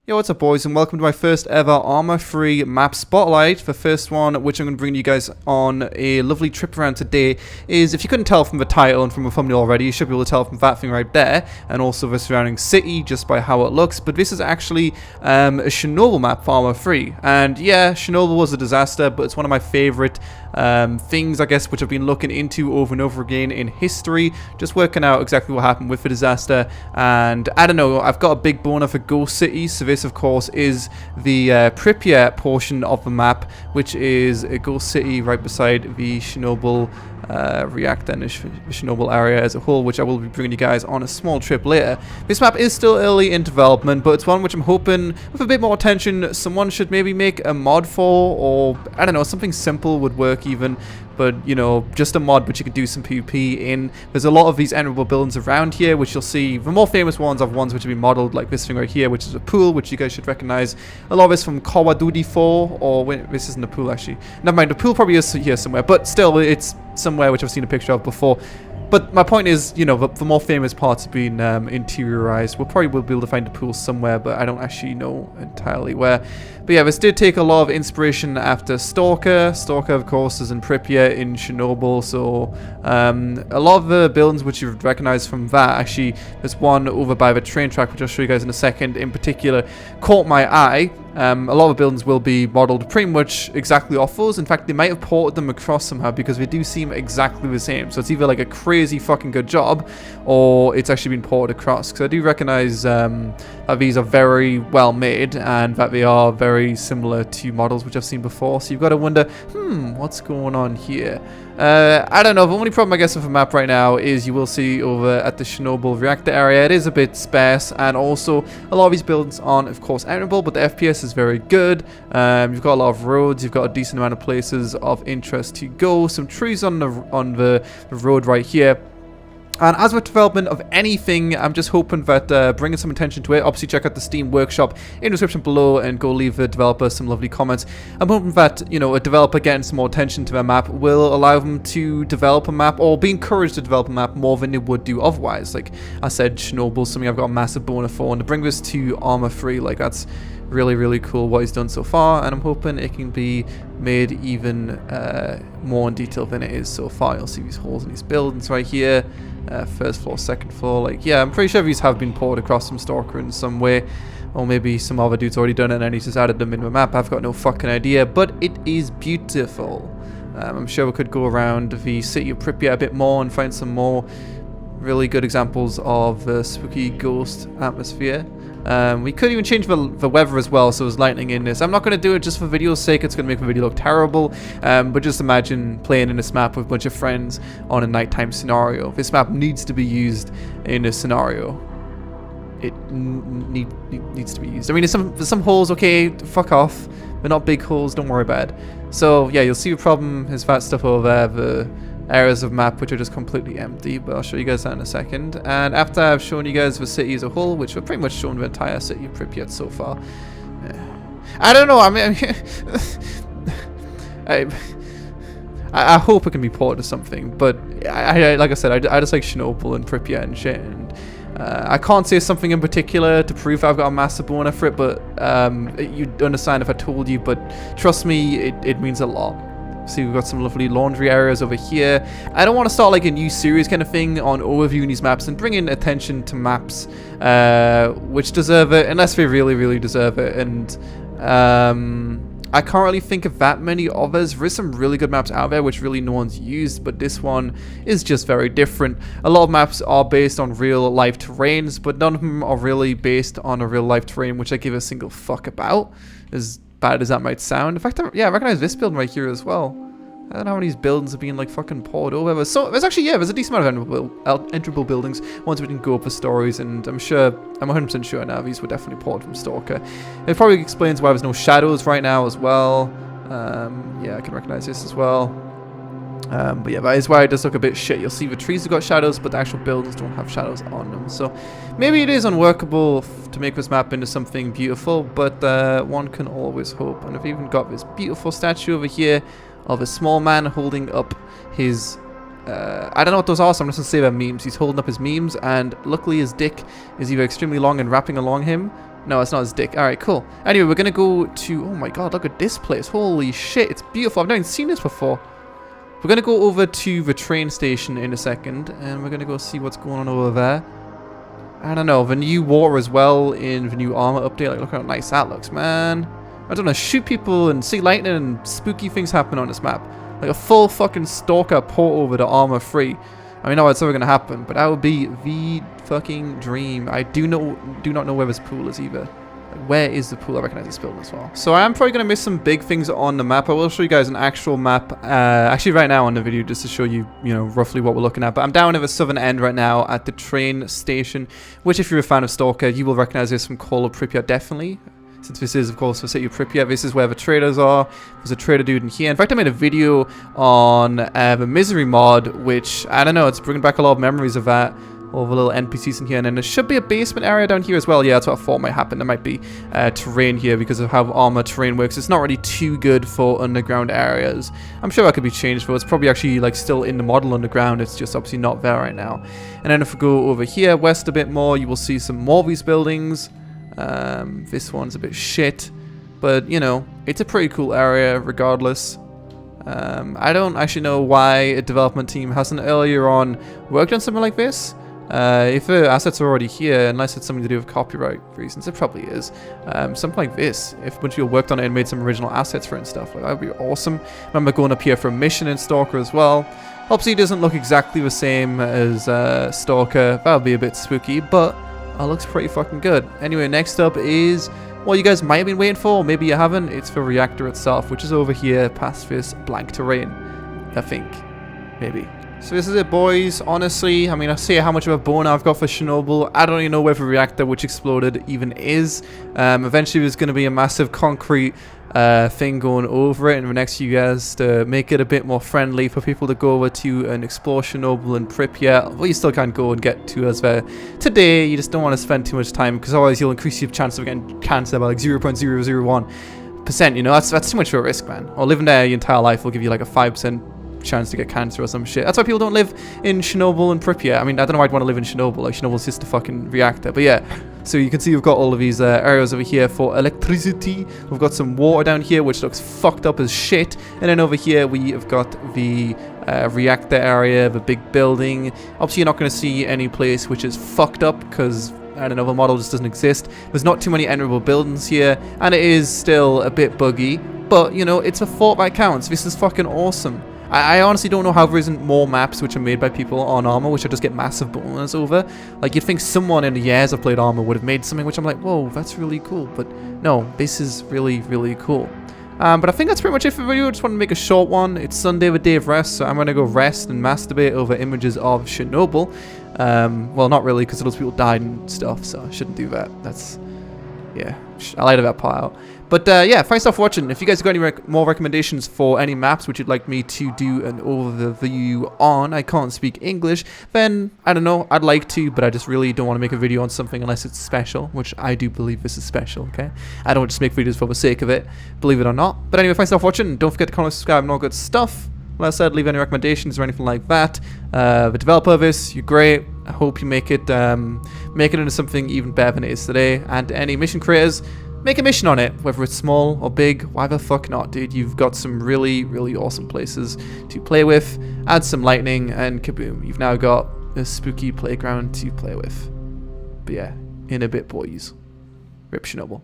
Yo, what's up boys, and welcome to my first ever ARMA free map spotlight. The first one, which I'm going to bring you guys on a lovely trip around today, is, if you couldn't tell from the title and from the thumbnail already, you should be able to tell from that thing right there, and also the surrounding city just by how it looks. But this is actually a Chernobyl map for ARMA free, and yeah, Chernobyl was a disaster, but it's one of my favorite things, I guess, which I've been looking into over and over again in history, just working out exactly what happened with the disaster. And I don't know, I've got a big boner for ghost cities, so this of course is the Pripyat portion of the map, which is a ghost city right beside the Chernobyl reactor and the Chernobyl area as a whole, which I will be bringing you guys on a small trip later. This map is still early in development, but it's one which I'm hoping, with a bit more attention, someone should maybe make a mod for, or I don't know, something simple would work even. But, you know, just a mod which you can do some PvP in. There's a lot of these enterable buildings around here, which you'll see. The more famous ones are ones which have been modeled, like this thing right here, which is a pool, which you guys should recognize. A lot of this from Kawadudi 4, or wait, this isn't a pool actually. Never mind, the pool probably is here somewhere, but still, it's somewhere which I've seen a picture of before. But my point is, you know, the more famous parts have been interiorized. We'll probably be able to find a pool somewhere, but I don't actually know entirely where. But yeah, this did take a lot of inspiration after Stalker. Stalker, of course, is in Pripyat in Chernobyl, so a lot of the buildings which you've recognized from that, actually, there's one over by the train track, which I'll show you guys in a second, in particular, caught my eye. A lot of buildings will be modeled pretty much exactly off those. In fact, they might have ported them across somehow, because they do seem exactly the same. So it's either like a crazy fucking good job, or it's actually been ported across. Because I do recognize that these are very well made, and that they are very similar to models which I've seen before. So you've got to wonder, what's going on here? I don't know. The only problem, I guess, with the map right now is you will see over at the Chernobyl reactor area, it is a bit sparse, and also a lot of these buildings aren't, of course, enterable, but the FPS is very good. You've got a lot of roads, you've got a decent amount of places of interest to go, some trees on the road right here. And as with development of anything, I'm just hoping that bringing some attention to it. Obviously, check out the Steam workshop in the description below and go leave the developer some lovely comments. I'm hoping that, you know, a developer getting some more attention to their map will allow them to develop a map, or be encouraged to develop a map more than they would do otherwise. Like I said, Chernobyl, something I've got a massive boner for, and to bring this to ARMA free, like, that's really, really cool what he's done so far, and I'm hoping it can be made even more in detail than it is so far. You'll see these holes in these buildings right here. First floor, second floor, like, yeah, I'm pretty sure these have been poured across from Stalker in some way, or maybe some other dude's already done it and he's just added them in the map. I've got no fucking idea, but it is beautiful. I'm sure we could go around the city of Pripyat a bit more and find some more really good examples of the spooky ghost atmosphere. We could even change the weather as well, so there's lightning in this. I'm not going to do it just for video's sake, it's going to make the video look terrible, but just imagine playing in this map with a bunch of friends on a nighttime scenario. This map needs to be used in a scenario. It needs to be used. I mean, there's some holes, okay, fuck off. They're not big holes, don't worry about it. So yeah, you'll see the problem is that stuff over there, the areas of map which are just completely empty, but I'll show you guys that in a second. And after I've shown you guys the city as a whole, which we've pretty much shown the entire city of Pripyat so far, I don't know, I mean, I hope it can be ported to something, but I like I said, I just like Chernobyl and Pripyat and shit, and I can't say something in particular to prove I've got a massive boner for it, but you'd understand if I told you, but trust me, it means a lot. See, we've got some lovely laundry areas over here. I don't want to start like a new series kind of thing on overviewing these maps and bringing attention to maps which deserve it, unless they really, really deserve it. And I can't really think of that many others. There is some really good maps out there which really no one's used, but this one is just very different. A lot of maps are based on real life terrains, but none of them are really based on a real life terrain which I give a single fuck about, as bad as that might sound. In fact, yeah, I recognize this building right here as well. I don't know how many of these buildings are being like fucking poured over. So there's actually, yeah, there's a decent amount of enterable buildings, ones we can go up for stories, and I'm 100% sure now these were definitely poured from Stalker. It probably explains why there's no shadows right now as well. Yeah, I can recognize this as well. But yeah, that is why it does look a bit shit. You'll see the trees have got shadows, but the actual buildings don't have shadows on them. So maybe it is unworkable to make this map into something beautiful, but one can always hope. And I've even got this beautiful statue over here of a small man holding up his I don't know what those are, so I'm just gonna say they're memes. He's holding up his memes, and luckily his dick is either extremely long and wrapping along him, No, it's not his dick. Alright, cool. Anyway, we're gonna go to... Oh my god, look at this place. Holy shit, it's beautiful. I've never even seen this before. We're gonna go over to the train station in a second, and we're gonna go see what's going on over there. I don't know, the new water as well in the new ARMA update. Like, look how nice that looks, man. I don't know, shoot people and see lightning and spooky things happen on this map. Like a full fucking stalker port over to ARMA 3. I mean, no, it's never gonna happen, but that would be the fucking dream. I do not know where this pool is either. Like, where is the pool? I recognize this building as well. So I am probably gonna miss some big things on the map. I will show you guys an actual map, actually right now on the video, just to show you, you know, roughly what we're looking at. But I'm down at the southern end right now at the train station, which if you're a fan of Stalker, you will recognize this from Call of Pripyat, definitely. Since this is, of course, the city of Pripyat, this is where the traders are. There's a trader dude in here. In fact, I made a video on the Misery mod, which, I don't know, it's bringing back a lot of memories of that. All the little NPCs in here. And then there should be a basement area down here as well. Yeah, that's what I thought might happen. There might be terrain here because of how ARMA terrain works. It's not really too good for underground areas. I'm sure that could be changed, but it's probably actually like still in the model underground. It's just obviously not there right now. And then if we go over here, west a bit more, you will see some more of these buildings. This one's a bit shit, but you know, it's a pretty cool area regardless. I don't actually know why a development team hasn't earlier on worked on something like this. If the assets are already here, unless it's something to do with copyright reasons, it probably is. Something like this, if a bunch of people worked on it and made some original assets for it and stuff, like that would be awesome. Remember going up here for a mission in Stalker as well. Obviously it doesn't look exactly the same as Stalker, that would be a bit spooky, but looks pretty fucking good. Anyway, next up is what you guys might have been waiting for, maybe you haven't. It's the reactor itself, which is over here past this blank terrain, I think. Maybe. So this is it, boys. Honestly, I mean, I see how much of a bone I've got for Chernobyl. I don't even know where the reactor which exploded even is. Eventually there's going to be a massive concrete thing going over it in the next few years to make it a bit more friendly for people to go over to and explore Chernobyl and Pripyat. Well, you still can't go and get to us there today. You just don't want to spend too much time because otherwise you'll increase your chance of getting cancer by like 0.001%. You know, that's too much of a risk, man. Or living there your entire life will give you like a 5% chance to get cancer or some shit. That's why people don't live in Chernobyl and Pripyat. I mean, I don't know why I'd want to live in Chernobyl. Like, Chernobyl's just a fucking reactor. But yeah, so you can see we've got all of these areas over here for electricity. We've got some water down here, which looks fucked up as shit. And then over here, we have got the reactor area, the big building. Obviously, you're not going to see any place which is fucked up because I don't know, the model just doesn't exist. There's not too many enterable buildings here, and it is still a bit buggy. But, you know, it's a thought that counts. This is fucking awesome. I honestly don't know how there isn't more maps which are made by people on ARMA which I just get massive bonus over. Like, you'd think someone in the years I've played ARMA would have made something which I'm like, whoa, that's really cool. But no, this is really, really cool. But I think that's pretty much it for the video. I just want to make a short one. It's Sunday, the day of rest, so I'm going to go rest and masturbate over images of Chernobyl. Well, not really, because those people died and stuff, so I shouldn't do that. That's, yeah, I lied that part out. But yeah, thanks for watching. If you guys got any more recommendations for any maps which you'd like me to do an overview on, I can't speak English, then I don't know, I'd like to, but I just really don't want to make a video on something unless it's special, which I do believe this is special, okay? I don't just make videos for the sake of it, believe it or not. But anyway, thanks for watching. Don't forget to comment, subscribe, and all good stuff. Like I said, leave any recommendations or anything like that. The developer of this, you're great. I hope you make it into something even better than it is today. And any mission creators, make a mission on it, whether it's small or big. Why the fuck not, dude? You've got some really, really awesome places to play with. Add some lightning, and kaboom, you've now got a spooky playground to play with. But yeah, in a bit, boys. Rip Chernobyl.